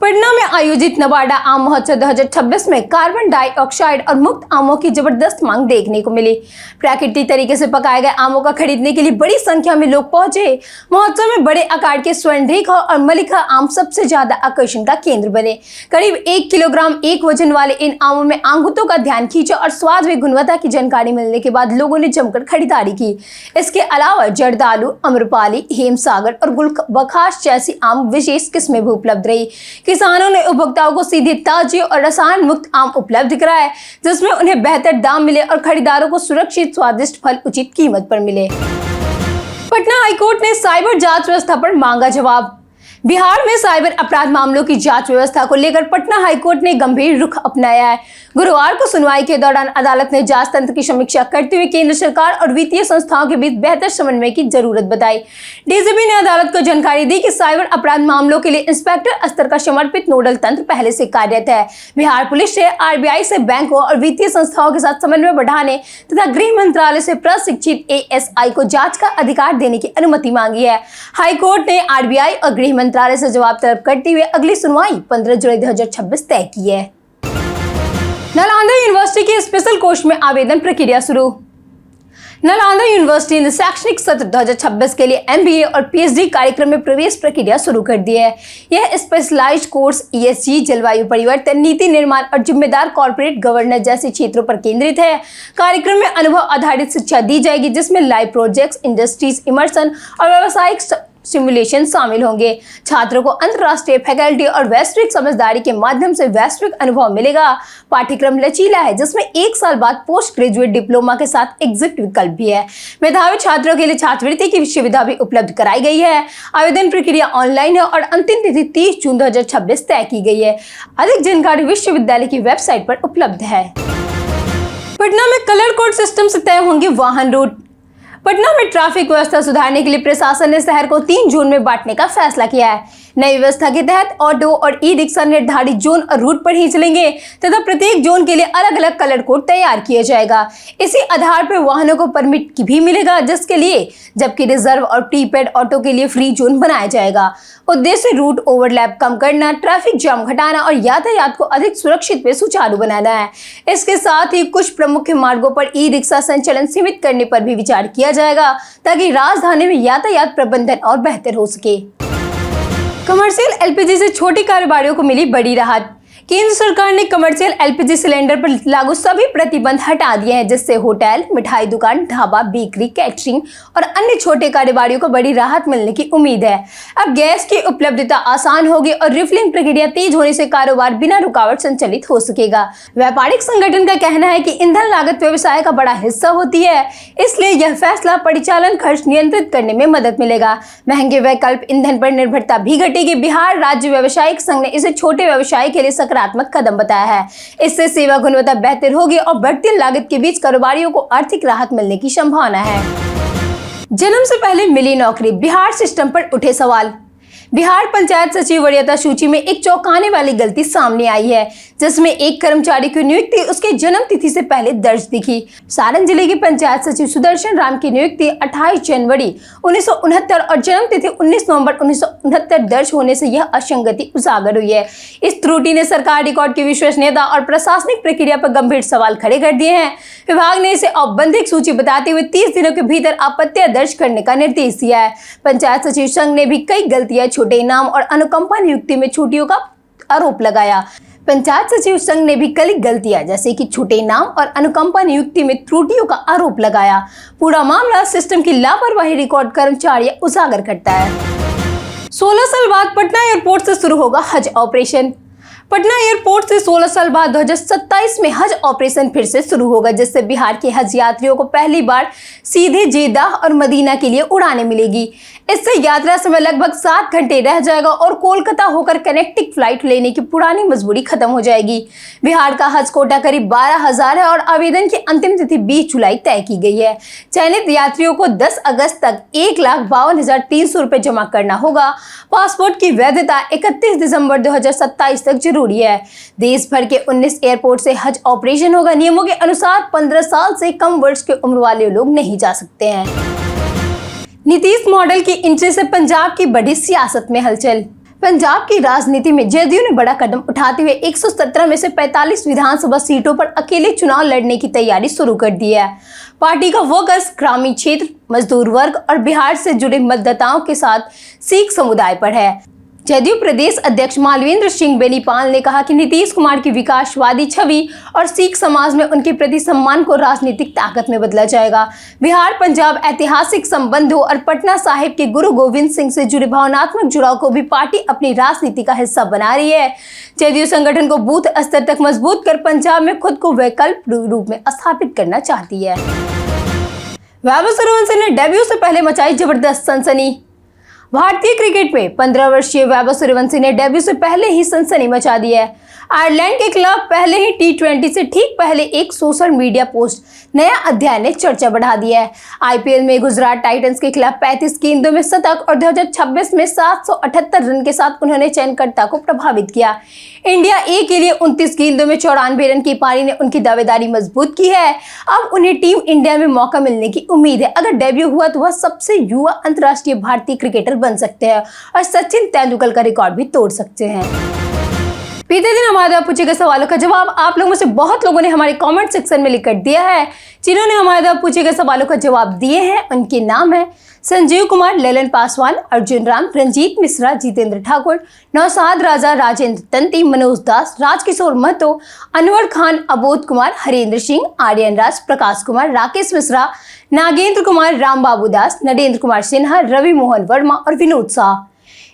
पटना में आयोजित नवाडा आम महोत्सव 2026 में कार्बन डाइऑक्साइड और मुक्त आमों की जबरदस्त मांग देखने को मिली। प्राकृतिक तरीके से पकाए गए आमों का खरीदने के लिए बड़ी संख्या में लोग पहुंचे। महोत्सव में बड़े आकार के स्वर्णरेखा और मलिका आम सबसे ज्यादा आकर्षण का केंद्र बने। करीब 1 किलोग्राम एक वजन वाले इन आमों में आंगूतों का ध्यान खींचा और स्वाद व गुणवत्ता की जानकारी मिलने के बाद लोगों ने जमकर खरीदारी की। इसके अलावा जर्दालू, अम्रपाली, हेमसागर और गुलबखास जैसी आम विशेष किस्में भी उपलब्ध रही। किसानों ने उपभोक्ताओं को सीधे ताजे और रसायन मुक्त आम उपलब्ध कराए, जिसमें उन्हें बेहतर दाम मिले और खरीदारों को सुरक्षित स्वादिष्ट फल उचित कीमत पर मिले। पटना हाईकोर्ट ने साइबर जांच व्यवस्था पर मांगा जवाब। बिहार में साइबर अपराध मामलों की जांच व्यवस्था को लेकर पटना हाईकोर्ट ने गंभीर रुख अपनाया है। गुरुवार को सुनवाई के दौरान अदालत ने जांच तंत्र की समीक्षा करते हुए केंद्र सरकार और वित्तीय संस्थाओं के बीच बेहतर समन्वय की जरूरत बताई। डीजीपी ने अदालत को जानकारी दी कि साइबर अपराध मामलों के लिए इंस्पेक्टर स्तर का समर्पित नोडल तंत्र पहले से कार्यरत है। बिहार पुलिस से आरबीआई से बैंकों और वित्तीय संस्थाओं के साथ समन्वय बढ़ाने तथा गृह मंत्रालय से प्रशिक्षित एएसआई को जांच का अधिकार देने की अनुमति मांगी है। हाईकोर्ट ने आरबीआई और गृह मंत्रालय से जवाब तलब करते हुए अगली सुनवाई 15 जुलाई 2026 तय की है। नालंदा यूनिवर्सिटी की स्पेशल कोर्स में आवेदन प्रक्रिया शुरू। नालंदा यूनिवर्सिटी ने शैक्षणिक सत्र 2026 के लिए एमबीए और पीएचडी कार्यक्रम में प्रवेश प्रक्रिया शुरू कर दी है। यह स्पेशलाइज्ड कोर्स ईएसजी, जलवायु परिवर्तन, नीति निर्माण और जिम्मेदार कॉर्पोरेट गवर्नेंस जैसे क्षेत्रों पर केंद्रित है। कार्यक्रम में अनुभव आधारित शिक्षा दी जाएगी, जिसमें लाइव प्रोजेक्ट्स, इंडस्ट्रीज इमर्सन और व्यावसायिक सिमुलेशन शामिल होंगे। छात्रों को अंतर्राष्ट्रीय फैकल्टी और वैश्विक समझदारी के माध्यम से वैश्विक अनुभव मिलेगा। पाठ्यक्रम लचीला है, जिसमें 1 साल बाद पोस्ट ग्रेजुएट डिप्लोमा के साथ एग्जिट विकल्प भी है। मेधावी छात्रों के लिए छात्रवृत्ति की सुविधा भी उपलब्ध कराई गई है। आवेदन प्रक्रिया ऑनलाइन है और अंतिम तिथि 30 जून 2026 तय की गई है। अधिक जानकारी विश्वविद्यालय की वेबसाइट पर उपलब्ध है। पटना में कलर कोड सिस्टम से तय होंगे वाहन रूट। पटना में ट्रैफिक व्यवस्था सुधारने के लिए प्रशासन ने शहर को 3 जोन में बांटने का फैसला किया है। नई व्यवस्था के तहत ऑटो और ई रिक्शा निर्धारित जोन और रूट पर ही चलेंगे तथा प्रत्येक जोन के लिए अलग अलग कलर कोड तैयार किया जाएगा। इसी आधार पर वाहनों को परमिट भी मिलेगा, जिसके लिए जबकि रिजर्व और प्रीपेड ऑटो के लिए फ्री जोन बनाया जाएगा। उद्देश्य रूट ओवरलैप कम करना, ट्रैफिक जाम घटाना और यातायात को अधिक सुरक्षित व सुचारू बनाना है। इसके साथ ही कुछ प्रमुख मार्गों पर ई रिक्शा संचालन सीमित करने पर भी विचार किया जाएगा, ताकि राजधानी में यातायात प्रबंधन और बेहतर हो सके। कमर्शियल एलपीजी से छोटे कारोबारियों को मिली बड़ी राहत। केंद्र सरकार ने कमर्शियल एलपीजी सिलेंडर पर लागू सभी प्रतिबंध हटा दिए हैं, जिससे होटल, मिठाई दुकान, ढाबा, बेकरी, कैटरिंग और अन्य छोटे कारोबारियों को बड़ी राहत मिलने की उम्मीद है। अब गैस की उपलब्धता आसान होगी और रिफिलिंग प्रक्रिया तेज होने से कारोबार बिना रुकावट संचालित हो सकेगा। व्यापारिक संगठन का कहना है कि ईंधन लागत व्यवसाय का बड़ा हिस्सा होती है, इसलिए यह फैसला परिचालन खर्च नियंत्रित करने में मदद मिलेगा। महंगे वैकल्पिक ईंधन पर निर्भरता भी घटेगी। बिहार राज्य व्यवसायिक संघ ने इसे छोटे व्यवसाय के लिए सकारात्मक कदम बताया है। इससे सेवा गुणवत्ता बेहतर होगी और बढ़ती लागत के बीच कारोबारियों को आर्थिक राहत मिलने की संभावना है। जन्म से पहले मिली नौकरी, बिहार सिस्टम पर उठे सवाल। बिहार पंचायत सचिव वरीयता सूची में एक चौंकाने वाली गलती सामने आई है, जिसमें एक कर्मचारी की नियुक्ति उसके जन्म तिथि से पहले दर्ज दिखी। सारण जिले के पंचायत सचिव सुदर्शन राम की नियुक्ति 28 जनवरी 1969 और जन्म तिथि 19 नवंबर 1969 दर्ज होने से यह असंगति उजागर हुई है। इस त्रुटि ने सरकार रिकॉर्ड की विश्वसनीयता और प्रशासनिक प्रक्रिया पर गंभीर सवाल खड़े कर दिए हैं। विभाग ने इसे औपबंधिक सूची बताते हुए 30 दिनों के भीतर आपत्तियां दर्ज करने का निर्देश दिया है। पंचायत सचिव संघ ने भी कई गलतियां, छोटे इनाम और अनुकंपा नियुक्ति में छुट्टियों का आरोप लगाया। पंचायत सचिव संघ ने भी कई गलतियां जैसे कि छोटे इनाम और अनुकंपा नियुक्ति में त्रुटियों का आरोप लगाया। पूरा मामला सिस्टम की लापरवाही रिकॉर्ड कर्मचारी उजागर करता है। 16 साल बाद पटना एयरपोर्ट से शुरू होगा हज ऑपरेशन। पटना एयरपोर्ट से 16 साल बाद 2027 में हज ऑपरेशन फिर से शुरू होगा, जिससे बिहार के हज यात्रियों को पहली बार सीधे जेद्दाह और मदीना के लिए उड़ानें मिलेगी। इससे यात्रा समय लगभग 7 घंटे रह जाएगा और कोलकाता होकर कनेक्टिंग फ्लाइट लेने की पुरानी मजबूरी खत्म हो जाएगी। बिहार का हज कोटा करीब 12,000 है और आवेदन की अंतिम तिथि 20 जुलाई तय की गई है। चयनित यात्रियों को 10 अगस्त तक 1,52,300 रुपए जमा करना होगा। पासपोर्ट की वैधता 31 दिसंबर 2027 तक जरूरी है। देश भर के 19 एयरपोर्ट से हज ऑपरेशन होगा। नियमों के अनुसार 15 साल से कम वर्ष की उम्र वाले लोग नहीं जा सकते हैं। नीतीश मॉडल की एंट्री से पंजाब की बढ़ी सियासत में हलचल। पंजाब की राजनीति में जदयू ने बड़ा कदम उठाते हुए 117 में से 45 विधानसभा सीटों पर अकेले चुनाव लड़ने की तैयारी शुरू कर दी है। पार्टी का फोकस ग्रामीण क्षेत्र, मजदूर वर्ग और बिहार से जुड़े मतदाताओं के साथ सिख समुदाय पर है। जदयू प्रदेश अध्यक्ष मालवेंद्र सिंह बेनीपाल ने कहा कि नीतीश कुमार की विकासवादी छवि और सिख समाज में उनके प्रति सम्मान को राजनीतिक ताकत में बदला जाएगा। बिहार पंजाब ऐतिहासिक संबंधों और पटना साहिब के गुरु गोविंद सिंह से जुड़े भावनात्मक जुड़ाव को भी पार्टी अपनी राजनीति का हिस्सा बना रही है। जदयू संगठन को बूथ स्तर तक मजबूत कर पंजाब में खुद को वैकल्पिक रूप में स्थापित करना चाहती है। वैभव सूर्यवंशी ने डेब्यू से पहले मचाई जबरदस्त सनसनी। भारतीय क्रिकेट में 15 वर्षीय वैभव सूर्यवंशी ने डेब्यू से पहले ही सनसनी मचा दी है। आयरलैंड के खिलाफ पहले ही T20 से ठीक पहले एक सोशल मीडिया पोस्ट नया अध्याय ने चर्चा बढ़ा दी है। आईपीएल में गुजरात टाइटंस के खिलाफ 35 गेंदों में शतक और 2026 में 778 रन के साथ उन्होंने चयनकर्ता को प्रभावित किया। इंडिया ए के लिए 29 गेंदों में 94 रन की पारी ने उनकी दावेदारी मजबूत की है। अब उन्हें टीम इंडिया में मौका मिलने की उम्मीद है। अगर डेब्यू हुआ तो वह सबसे युवा अंतर्राष्ट्रीय भारतीय क्रिकेटर बन सकते हैं और सचिन तेंदुलकर का रिकॉर्ड भी तोड़ सकते हैं। बीते दिन हमारे द्वारा पूछे गए सवालों का जवाब आप लोगों में से बहुत लोगों ने हमारे कमेंट सेक्शन में लिखकर दिया है। जिन्होंने हमारे द्वारा पूछे गए सवालों का जवाब दिए हैं उनके नाम है संजीव कुमार, ललन पासवान, अर्जुन राम, रंजीत मिश्रा, जितेंद्र ठाकुर, नौसाद राजा, राजेंद्र तंती, मनोज दास, राजकिशोर महतो, अनवर खान, अबोध कुमार, हरेंद्र सिंह, आर्यन राज, प्रकाश कुमार, राकेश मिश्रा, नागेंद्र कुमार, राम बाबू दास, नरेंद्र कुमार सिन्हा, रवि मोहन वर्मा और विनोद शाह।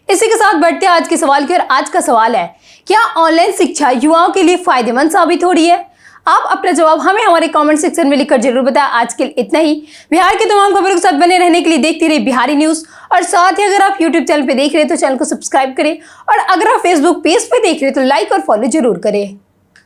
इसी के साथ बढ़ते हैं आज के सवाल की ओर। आज का सवाल है, क्या ऑनलाइन शिक्षा युवाओं के लिए फायदेमंद साबित हो रही है? आप अपना जवाब हमें हमारे कमेंट सेक्शन में लिखकर जरूर बताएं। आज के लिए इतना ही। बिहार के तमाम खबरों के साथ बने रहने के लिए देखते रहिए बिहारी न्यूज। और साथ ही अगर आप यूट्यूब चैनल पे देख रहे हैं तो चैनल को सब्सक्राइब करें और अगर आप फेसबुक पेज पे देख रहे हैं तो लाइक और फॉलो जरूर करें।